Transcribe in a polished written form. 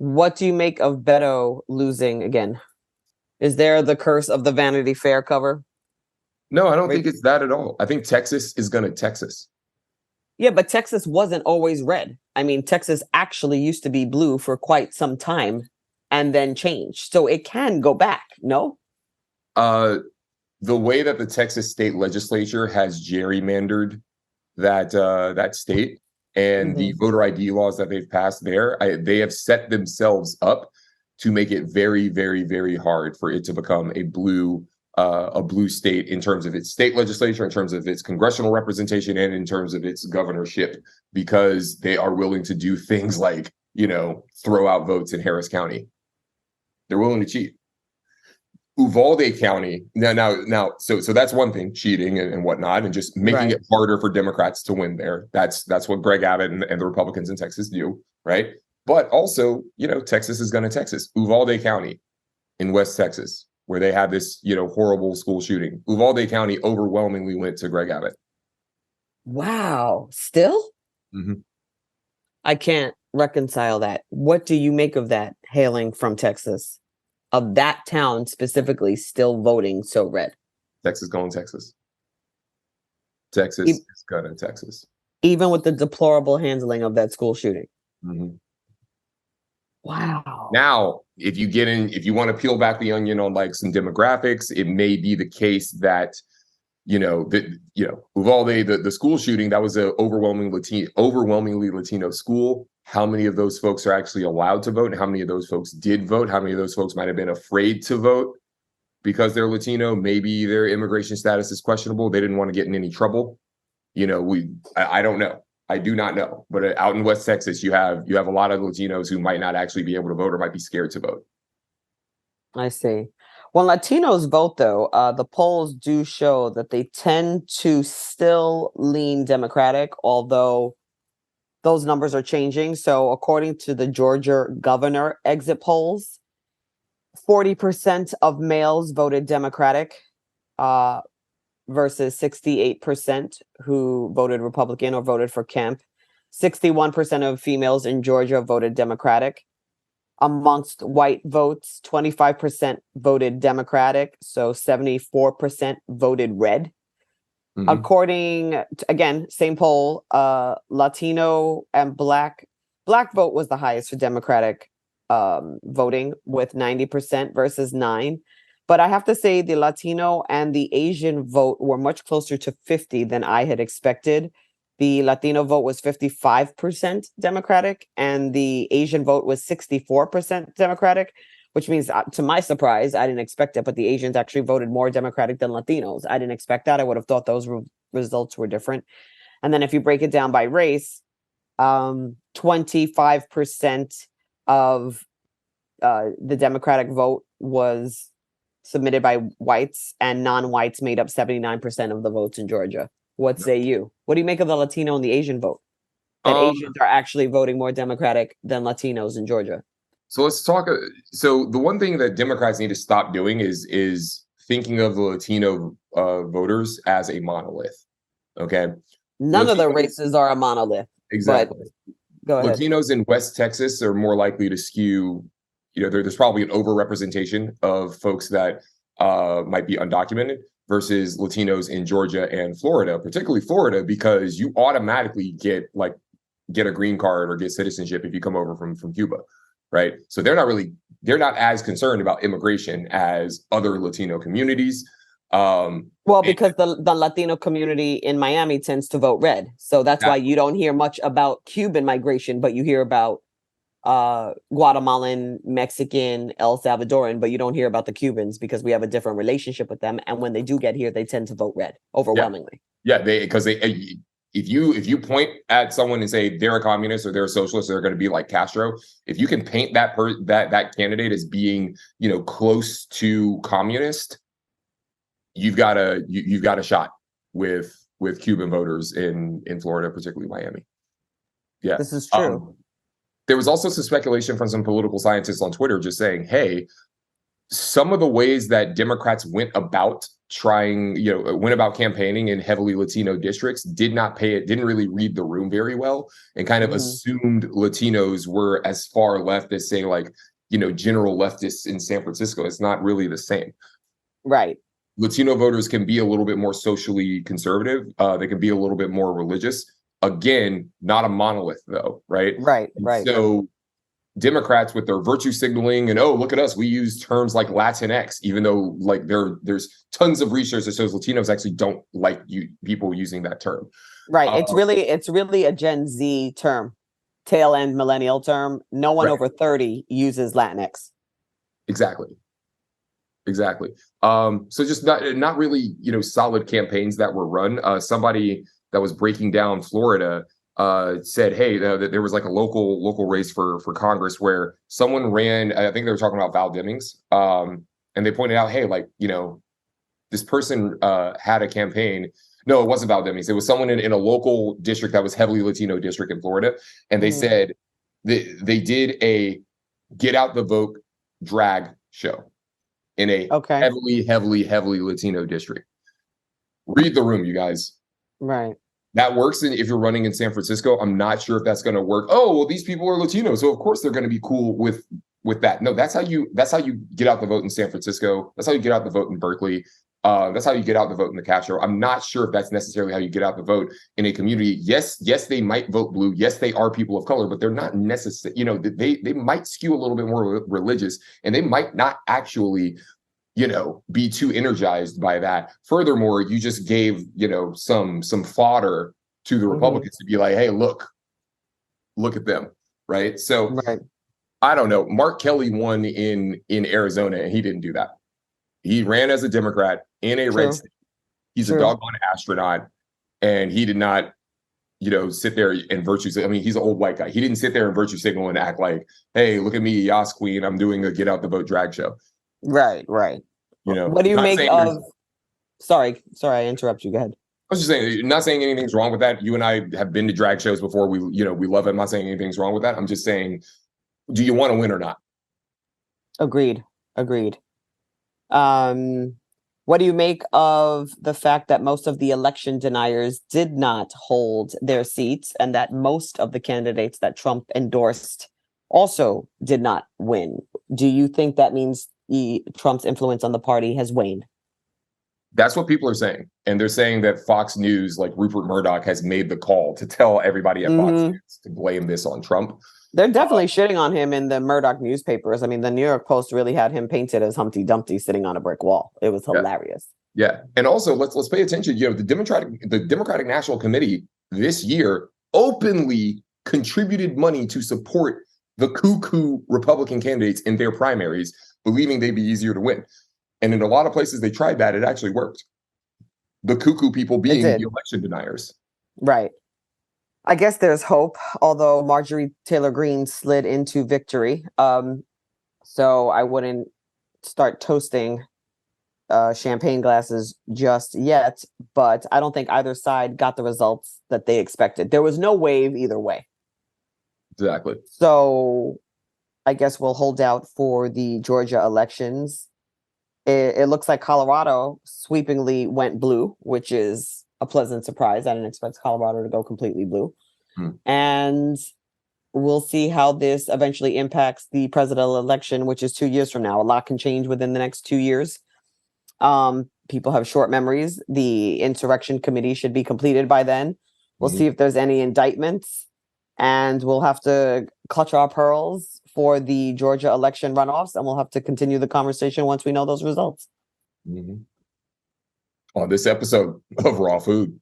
What do you make of Beto losing again? Is there the curse of the Vanity Fair cover? No, I don't Right. think it's that at all. I think Texas is going to Texas. Yeah, but Texas wasn't always red. I mean, Texas actually used to be blue for quite some time and then changed. So it can go back, no? Uh, the way that the Texas state legislature has gerrymandered that state and the Mhm. voter ID laws that they've passed there, they have set themselves up to make it very, very, very hard for it to become a blue state in terms of its state legislature, in terms of its congressional representation, and in terms of its governorship, because they are willing to do things like throw out votes in Harris County. They're willing to cheat. Uvalde County now so that's one thing, cheating and whatnot, and just making Right. it harder for Democrats to win there. That's what Greg Abbott and the Republicans in Texas do, right? But also, Texas is going to Texas. Uvalde County in West Texas, where they had this horrible school shooting. Uvalde County overwhelmingly went to Greg Abbott. Wow. Still? Mm-hmm. I can't reconcile that. What do you make of that hailing from Texas? Of that town specifically still voting so red? Texas going Texas. Texas E- is going to Texas. Even with the deplorable handling of that school shooting. Mm-hmm. Wow. Now, if you want to peel back the onion on like some demographics, it may be the case that, Uvalde, the school shooting, that was an overwhelmingly Latino school. How many of those folks are actually allowed to vote? And how many of those folks did vote? How many of those folks might have been afraid to vote because they're Latino? Maybe their immigration status is questionable. They didn't want to get in any trouble. I don't know. I do not know. But out in West Texas, you have a lot of Latinos who might not actually be able to vote or might be scared to vote. I see. When Latinos vote, though, the polls do show that they tend to still lean Democratic, although those numbers are changing. So, according to the Georgia governor exit polls, 40% of males voted Democratic uh, versus 68% who voted Republican or voted for Kemp. 61% of females in Georgia voted Democratic. Amongst white votes, 25% voted Democratic, so 74% voted red. Mm-hmm. According to, again, same poll, Latino and black vote was the highest for Democratic voting with 90% versus 9. But I have to say the Latino and the Asian vote were much closer to 50 than I had expected. The Latino vote was 55% Democratic and the Asian vote was 64% Democratic, which means, to my surprise, I didn't expect it, but the Asians actually voted more Democratic than Latinos. I didn't expect that. I would have thought those results were different. And then if you break it down by race, 25% of the Democratic vote was submitted by whites, and non-whites made up 79% of the votes in Georgia. What say you? What do you make of the Latino and the Asian vote? That Asians are actually voting more Democratic than Latinos in Georgia. So let's talk. So the one thing that Democrats need to stop doing is thinking of the Latino voters as a monolith. Okay, None of the races are a monolith. Exactly. But go ahead. Latinos in West Texas are more likely to skew. There's probably an overrepresentation of folks that might be undocumented versus Latinos in Georgia and Florida, particularly Florida, because you automatically get a green card or get citizenship if you come over from Cuba, right? So they're not as concerned about immigration as other Latino communities. Well, because the Latino community in Miami tends to vote red. So that's why you don't hear much about Cuban migration, but you hear about Guatemalan, Mexican, El Salvadoran, but you don't hear about the Cubans because we have a different relationship with them. And when they do get here, they tend to vote red overwhelmingly. Yeah, because if you point at someone and say they're a communist or they're a socialist, they're going to be like Castro. If you can paint that candidate as being close to communist, you've got a shot with Cuban voters in Florida, particularly Miami. Yeah, this is true. There was also some speculation from some political scientists on Twitter just saying, hey, some of the ways that Democrats went about trying, went about campaigning in heavily Latino districts, did not pay it, didn't really read the room very well, and kind of assumed Latinos were as far left as, say, like, general leftists in San Francisco. It's not really the same. Right. Latino voters can be a little bit more socially conservative. They can be a little bit more religious. Again, not a monolith, though, right? Right. So Democrats with their virtue signaling and, oh, look at us, we use terms like Latinx, even though like there's tons of research that shows Latinos actually don't like people using that term. Right. It's really a Gen Z term, tail end millennial term. No one over 30 uses Latinx. Exactly. So just not really, solid campaigns that were run. Somebody that was breaking down Florida said, hey, there was like a local race for Congress where someone ran. I think they were talking about Val Demings, and they pointed out, hey, like, this person had a campaign. No, it wasn't Val Demings. It was someone in a local district that was heavily Latino district in Florida, and they said they did a get out the vote drag show in a heavily Latino district. Read the room, you guys. Right. That works if you're running in San Francisco. I'm not sure if that's going to work. Oh, well, these people are Latino, so of course they're going to be cool with that. No, that's how you get out the vote in San Francisco. That's how you get out the vote in Berkeley. That's how you get out the vote in the Castro. I'm not sure if that's necessarily how you get out the vote in a community. Yes, they might vote blue. Yes, they are people of color, but they're not necessary. They might skew a little bit more religious, and they might not actually be too energized by that. Furthermore, you just gave, some fodder to the Republicans to be like, hey, look at them. Right. So I don't know. Mark Kelly won in Arizona, and he didn't do that. He ran as a Democrat in a red state. He's a doggone astronaut, and he did not, sit there and virtue. I mean, he's an old white guy. He didn't sit there and virtue signal and act like, hey, look at me, Yas Queen. I'm doing a get out the vote drag show. Right. What do you make of? Sorry, I interrupt you. Go ahead. I was just saying, not saying anything's wrong with that. You and I have been to drag shows before. We love it. I'm not saying anything's wrong with that. I'm just saying, do you want to win or not? Agreed. What do you make of the fact that most of the election deniers did not hold their seats, and that most of the candidates that Trump endorsed also did not win? Do you think that means Trump's influence on the party has waned? That's what people are saying. And they're saying that Fox News, like Rupert Murdoch, has made the call to tell everybody at Fox News to blame this on Trump. They're definitely shitting on him in the Murdoch newspapers. I mean, the New York Post really had him painted as Humpty Dumpty sitting on a brick wall. It was hilarious. Yeah. And also, let's pay attention. The Democratic National Committee this year openly contributed money to support the cuckoo Republican candidates in their primaries, believing they'd be easier to win. And in a lot of places they tried that, it actually worked. The cuckoo people being the election deniers. Right. I guess there's hope, although Marjorie Taylor Greene slid into victory. So I wouldn't start toasting champagne glasses just yet, but I don't think either side got the results that they expected. There was no wave either way. Exactly. So I guess we'll hold out for the Georgia elections. It looks like Colorado sweepingly went blue, which is a pleasant surprise. I didn't expect Colorado to go completely blue. And we'll see how this eventually impacts the presidential election, which is 2 years from now. A lot can change within the next 2 years. People have short memories. The insurrection committee should be completed by then. We'll see if there's any indictments, and we'll have to clutch our pearls for the Georgia election runoffs, and we'll have to continue the conversation once we know those results. On this episode of Raw Food.